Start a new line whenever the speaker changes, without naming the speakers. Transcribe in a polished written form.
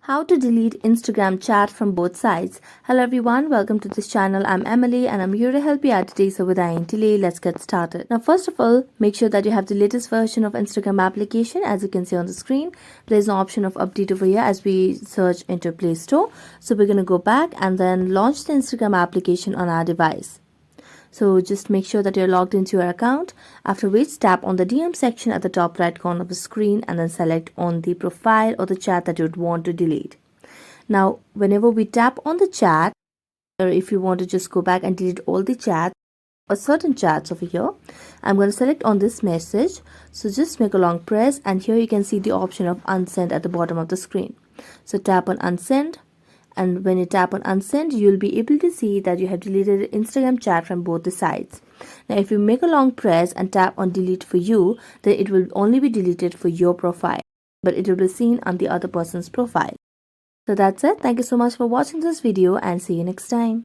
How to delete Instagram chat from both sides. Hello everyone, welcome to this channel. I'm Emily and I'm here to help you out today. So without any delay, let's get started. Now first of all, make sure that you have the latest version of Instagram application. As you can see on the screen, there's an option of update over here as we search into Play Store. So we're going to go back and then launch the Instagram application on our device. So just make sure that you're logged into your account, after which tap on the DM section at the top right corner of the screen and then select on the profile or the chat that you'd want to delete. Now, whenever we tap on the chat, or if you want to just go back and delete all the chats or certain chats over here, I'm going to select on this message. So just make a long press and here you can see the option of unsend at the bottom of the screen. So tap on unsend. And when you tap on unsend, you'll be able to see that you have deleted Instagram chat from both the sides. Now, if you make a long press and tap on delete for you, then it will only be deleted for your profile, but it will be seen on the other person's profile. So that's it. Thank you so much for watching this video and see you next time.